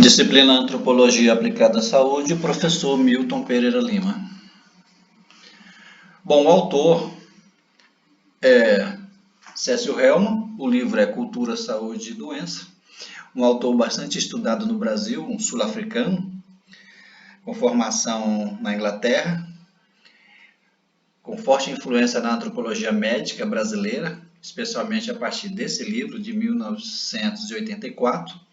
Disciplina Antropologia Aplicada à Saúde, professor Milton Pereira Lima. Bom, o autor é Cécio Hellman, o livro é Cultura, Saúde e Doença, um autor bastante estudado no Brasil, um sul-africano, com formação na Inglaterra, com forte influência na antropologia médica brasileira, especialmente a partir desse livro de 1984,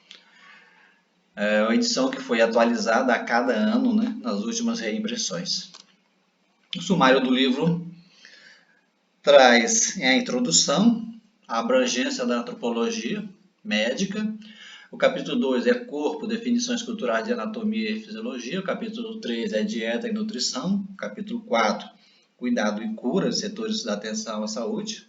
uma edição que foi atualizada a cada ano, nas últimas reimpressões. O sumário do livro traz a introdução, a abrangência da antropologia médica. O capítulo 2 é corpo, definições culturais de anatomia e fisiologia. O capítulo 3 é dieta e nutrição. O capítulo 4, cuidado e cura, setores da atenção à saúde.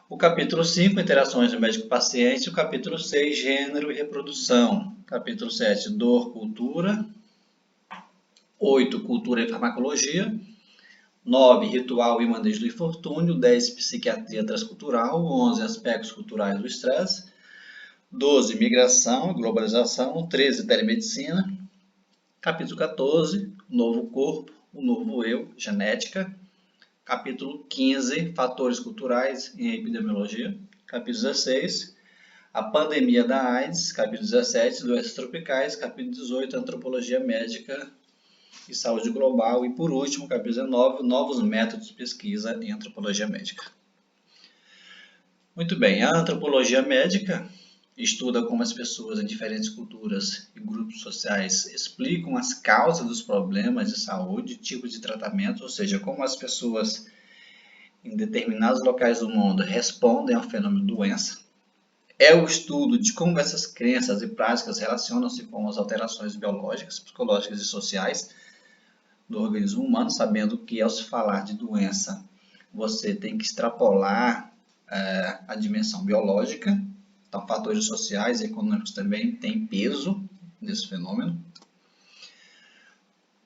O capítulo 5, interações do médico-paciente. O capítulo 6, gênero e reprodução. Capítulo 7, dor, cultura. 8, cultura e farmacologia. 9, ritual e manejo do infortúnio. 10, psiquiatria transcultural. 11, aspectos culturais do estresse. 12, migração e globalização. 13, telemedicina. Capítulo 14, novo corpo, o novo eu, genética. Capítulo 15, fatores culturais em epidemiologia. Capítulo 16, a pandemia da AIDS. Capítulo 17, doenças tropicais. Capítulo 18, antropologia médica e saúde global. E por último, capítulo 19, novos métodos de pesquisa em antropologia médica. Muito bem, a antropologia médica estuda como as pessoas em diferentes culturas e grupos sociais explicam as causas dos problemas de saúde, tipos de tratamento, ou seja, como as pessoas em determinados locais do mundo respondem ao fenômeno doença. É o estudo de como essas crenças e práticas relacionam-se com as alterações biológicas, psicológicas e sociais do organismo humano, sabendo que ao se falar de doença, você tem que extrapolar a dimensão biológica. Então, fatores sociais e econômicos também têm peso nesse fenômeno.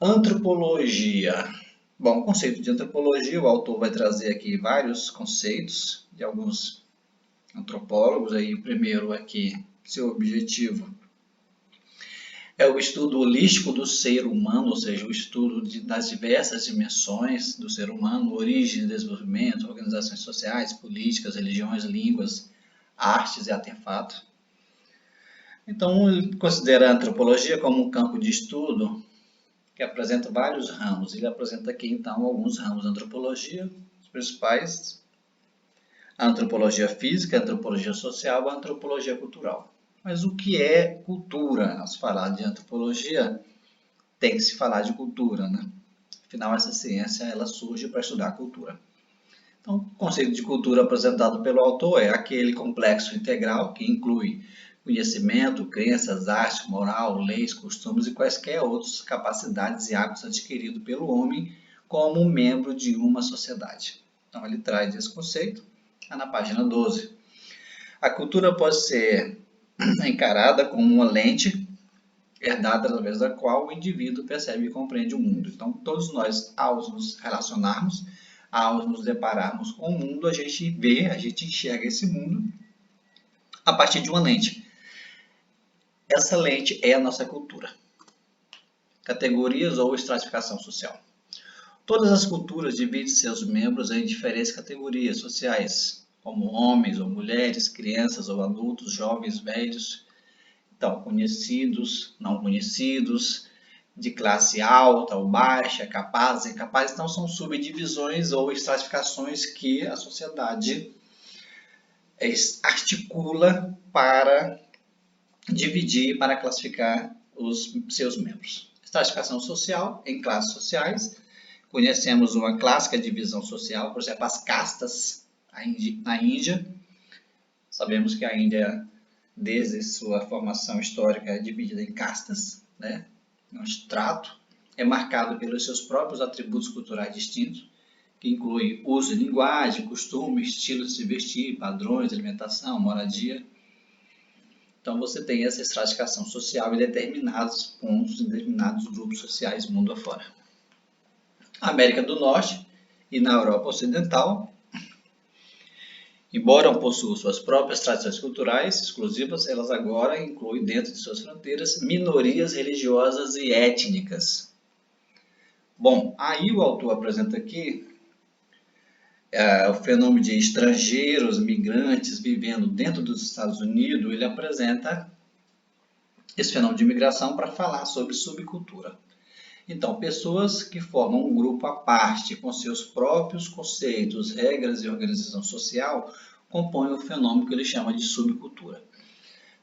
Antropologia. Bom, o conceito de antropologia, o autor vai trazer aqui vários conceitos de alguns antropólogos. Aí, o primeiro aqui, seu objetivo é o estudo holístico do ser humano, ou seja, o estudo das diversas dimensões do ser humano, origem, desenvolvimento, organizações sociais, políticas, religiões, línguas, artes e artefatos. Então, ele considera a antropologia como um campo de estudo que apresenta vários ramos. Ele apresenta aqui, então, alguns ramos da antropologia, os principais: a antropologia física, a antropologia social, a antropologia cultural. Mas o que é cultura? Ao se falar de antropologia, tem que se falar de cultura, Afinal, essa ciência ela surge para estudar a cultura. Então, o conceito de cultura apresentado pelo autor é aquele complexo integral que inclui conhecimento, crenças, arte, moral, leis, costumes e quaisquer outras capacidades e hábitos adquiridos pelo homem como membro de uma sociedade. Então, ele traz esse conceito na página 12. A cultura pode ser encarada como uma lente herdada através da qual o indivíduo percebe e compreende o mundo. Então, todos nós, ao nos relacionarmos, ao nos depararmos com o mundo, a gente vê, a gente enxerga esse mundo a partir de uma lente. Essa lente é a nossa cultura. Categorias ou estratificação social. Todas as culturas dividem seus membros em diferentes categorias sociais, como homens ou mulheres, crianças ou adultos, jovens, velhos, então, conhecidos, não conhecidos, de classe alta ou baixa, capazes e incapazes. Então, são subdivisões ou estratificações que a sociedade articula para dividir, para classificar os seus membros. Estratificação social em classes sociais. Conhecemos uma clássica divisão social, por exemplo, as castas na Índia. Sabemos que a Índia, desde sua formação histórica, é dividida em castas, um estrato, é marcado pelos seus próprios atributos culturais distintos, que inclui uso de linguagem, costume, estilo de se vestir, padrões de alimentação, moradia. Então, você tem essa estratificação social em determinados pontos, em determinados grupos sociais mundo afora. Na América do Norte e na Europa Ocidental, Embora possuam suas próprias tradições culturais exclusivas, elas agora incluem dentro de suas fronteiras minorias religiosas e étnicas. Bom, aí o autor apresenta aqui o fenômeno de estrangeiros, migrantes vivendo dentro dos Estados Unidos. Ele apresenta esse fenômeno de imigração para falar sobre subcultura. Então, pessoas que formam um grupo à parte, com seus próprios conceitos, regras e organização social, compõem o fenômeno que ele chama de subcultura.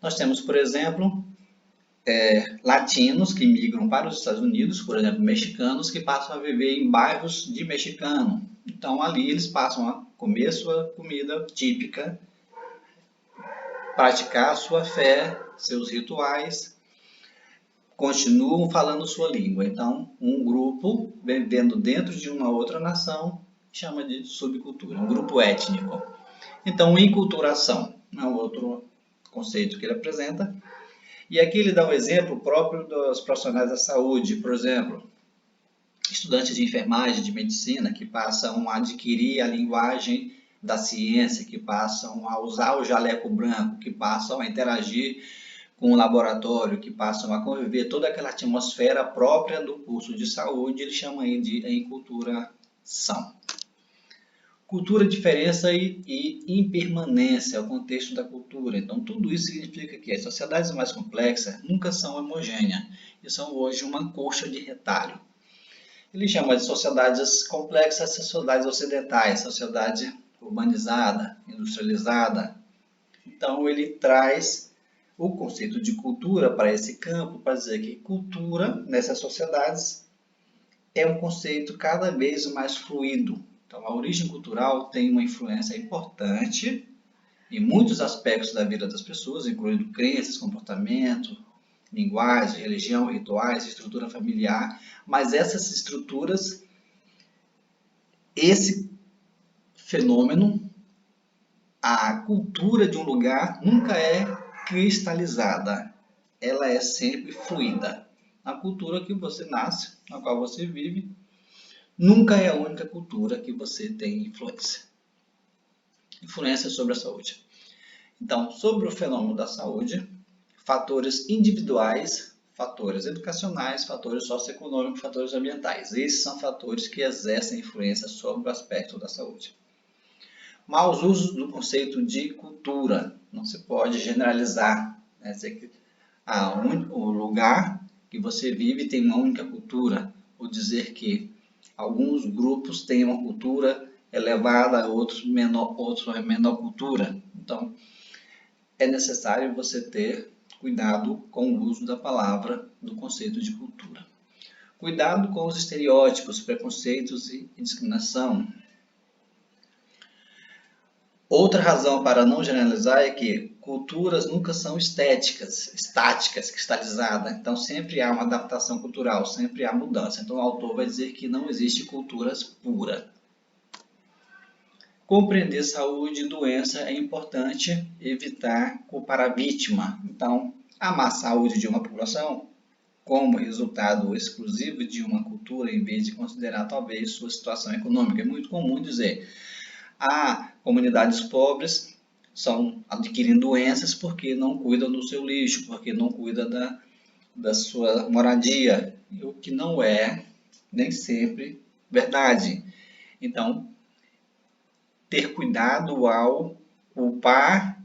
Nós temos, por exemplo, latinos que migram para os Estados Unidos, por exemplo, mexicanos que passam a viver em bairros de mexicano. Então, ali eles passam a comer sua comida típica, praticar sua fé, seus rituais, continuam falando sua língua. Então, um grupo vivendo dentro de uma outra nação chama de subcultura, um grupo étnico. Então, enculturação é um outro conceito que ele apresenta. E aqui ele dá um exemplo próprio dos profissionais da saúde, por exemplo, estudantes de enfermagem, de medicina, que passam a adquirir a linguagem da ciência, que passam a usar o jaleco branco, que passam a interagir com o laboratório, que passam a conviver toda aquela atmosfera própria do curso de saúde, ele chama aí de enculturação. Cultura, diferença e impermanência é o contexto da cultura. Então, tudo isso significa que as sociedades mais complexas nunca são homogêneas e são hoje uma coxa de retalho. Ele chama de sociedades complexas, sociedades ocidentais, sociedade urbanizada, industrializada. Então, ele traz o conceito de cultura para esse campo, para dizer que cultura nessas sociedades é um conceito cada vez mais fluido. Então, a origem cultural tem uma influência importante em muitos aspectos da vida das pessoas, incluindo crenças, comportamento, linguagem, religião, rituais, estrutura familiar, mas essas estruturas, esse fenômeno, a cultura de um lugar nunca é cristalizada, ela é sempre fluida. A cultura que você nasce, na qual você vive, nunca é a única cultura que você tem influência. Influência sobre a saúde. Então, sobre o fenômeno da saúde, fatores individuais, fatores educacionais, fatores socioeconômicos, fatores ambientais. Esses são fatores que exercem influência sobre o aspecto da saúde. Maus usos do conceito de cultura. Não se pode generalizar, né? Dizer que o lugar que você vive tem uma única cultura, ou dizer que alguns grupos têm uma cultura elevada, outros menor cultura. Então, é necessário você ter cuidado com o uso da palavra, do conceito de cultura. Cuidado com os estereótipos, preconceitos e discriminação. Outra razão para não generalizar é que culturas nunca são estáticas, cristalizadas. Então, sempre há uma adaptação cultural, sempre há mudança. Então, o autor vai dizer que não existe culturas puras. Compreender saúde e doença é importante evitar culpar a vítima. Então, amar a saúde de uma população como resultado exclusivo de uma cultura, em vez de considerar talvez sua situação econômica. É muito comum dizer: comunidades pobres estão adquirindo doenças porque não cuidam do seu lixo, porque não cuidam da sua moradia, o que não é nem sempre verdade. Então, ter cuidado ao culpar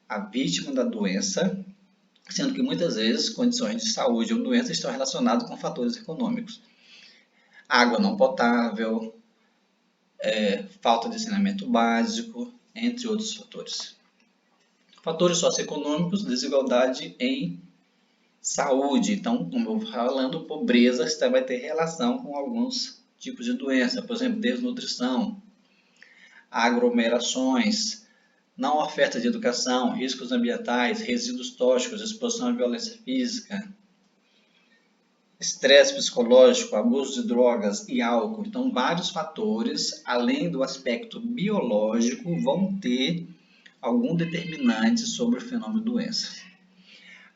a vítima da doença, sendo que muitas vezes condições de saúde ou doença estão relacionadas com fatores econômicos. Água não potável, falta de saneamento básico, entre outros fatores. Fatores socioeconômicos, desigualdade em saúde. Então, como eu vou falando, pobreza vai ter relação com alguns tipos de doença, por exemplo, desnutrição, aglomerações, não oferta de educação, riscos ambientais, resíduos tóxicos, exposição à violência física, estresse psicológico, abuso de drogas e álcool. Então, vários fatores, além do aspecto biológico, vão ter algum determinante sobre o fenômeno doença.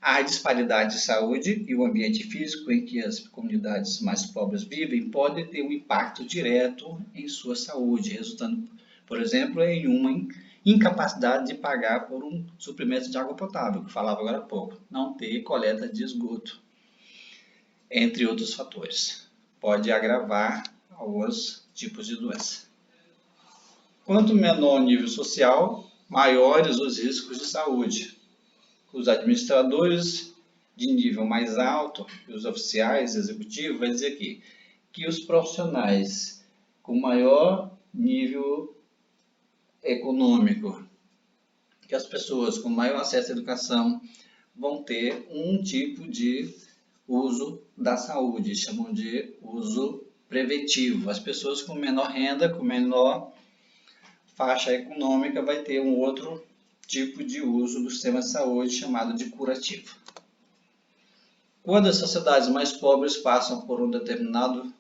A disparidade de saúde e o ambiente físico em que as comunidades mais pobres vivem pode ter um impacto direto em sua saúde, resultando, por exemplo, em uma incapacidade de pagar por um suprimento de água potável, que falava agora há pouco, não ter coleta de esgoto, entre outros fatores. Pode agravar alguns tipos de doença. Quanto menor o nível social, maiores os riscos de saúde. Os administradores de nível mais alto, os oficiais executivos, vai dizer aqui que os profissionais com maior nível econômico, que as pessoas com maior acesso à educação vão ter um tipo de uso da saúde, chamam de uso preventivo. As pessoas com menor renda, com menor faixa econômica, vai ter um outro tipo de uso do sistema de saúde chamado de curativo. Quando as sociedades mais pobres passam por um determinado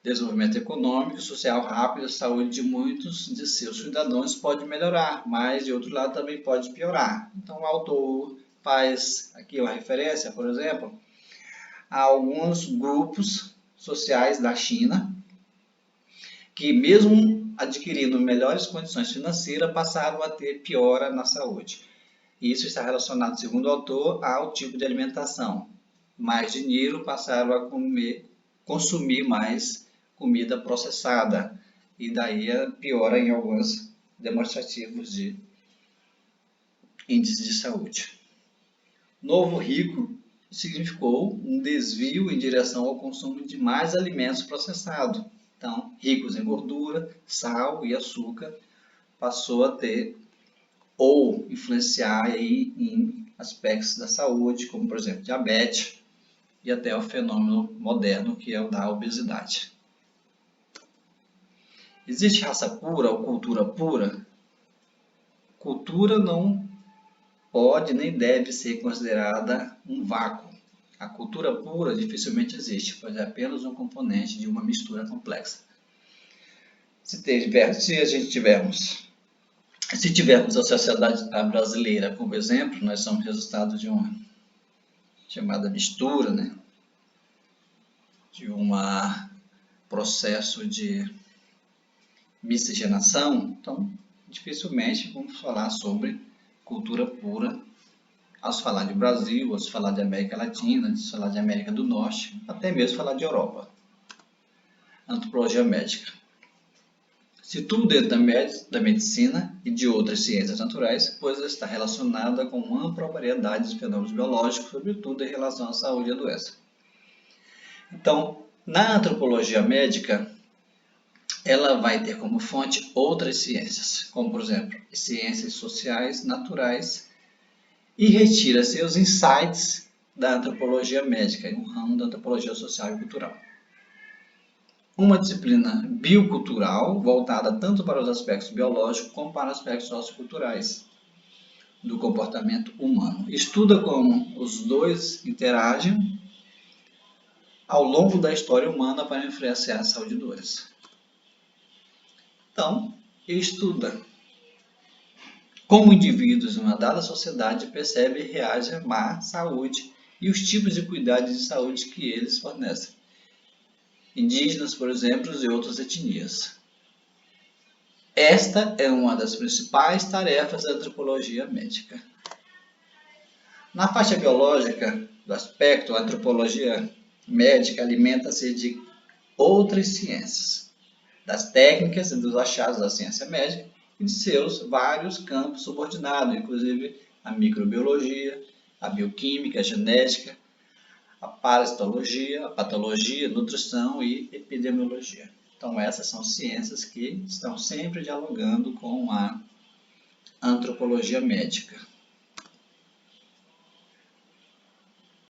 desenvolvimento econômico e social rápido, a saúde de muitos de seus cidadãos pode melhorar, mas de outro lado também pode piorar. Então o autor faz aqui uma referência, por exemplo, a alguns grupos sociais da China que, mesmo adquirindo melhores condições financeiras, passaram a ter piora na saúde. Isso está relacionado, segundo o autor, ao tipo de alimentação. Mais dinheiro, passaram a consumir mais comida processada, e daí a piora em alguns demonstrativos de índice de saúde. Novo rico significou um desvio em direção ao consumo de mais alimentos processados. Então, ricos em gordura, sal e açúcar, passou a ter ou influenciar aí em aspectos da saúde, como por exemplo diabetes e até o fenômeno moderno que é o da obesidade. Existe raça pura ou cultura pura? Cultura não pode nem deve ser considerada um vácuo. A cultura pura dificilmente existe, pois é apenas um componente de uma mistura complexa. Se tivermos a sociedade brasileira como exemplo, nós somos resultado de uma chamada mistura, de um processo de miscigenação, então dificilmente vamos falar sobre cultura pura ao se falar de Brasil, ao se falar de América Latina, ao se falar de América do Norte, até mesmo falar de Europa. Antropologia médica. Situa dentro da medicina e de outras ciências naturais, pois está relacionada com uma ampla variedade de fenômenos biológicos, sobretudo em relação à saúde e à doença. Então, na antropologia médica, ela vai ter como fonte outras ciências, como por exemplo, ciências sociais, naturais, e retira seus insights da antropologia médica, um ramo da antropologia social e cultural. Uma disciplina biocultural voltada tanto para os aspectos biológicos como para os aspectos socioculturais do comportamento humano. Estuda como os dois interagem ao longo da história humana para influenciar a saúde e doença. Então, estuda como indivíduos em uma dada sociedade percebem e reagem à má saúde e os tipos de cuidados de saúde que eles fornecem. Indígenas, por exemplo, e outras etnias. Esta é uma das principais tarefas da antropologia médica. Na faixa biológica do aspecto, a antropologia médica alimenta-se de outras ciências, das técnicas e dos achados da ciência médica e de seus vários campos subordinados, inclusive a microbiologia, a bioquímica, a genética, a parasitologia, a patologia, nutrição e epidemiologia. Então essas são ciências que estão sempre dialogando com a antropologia médica.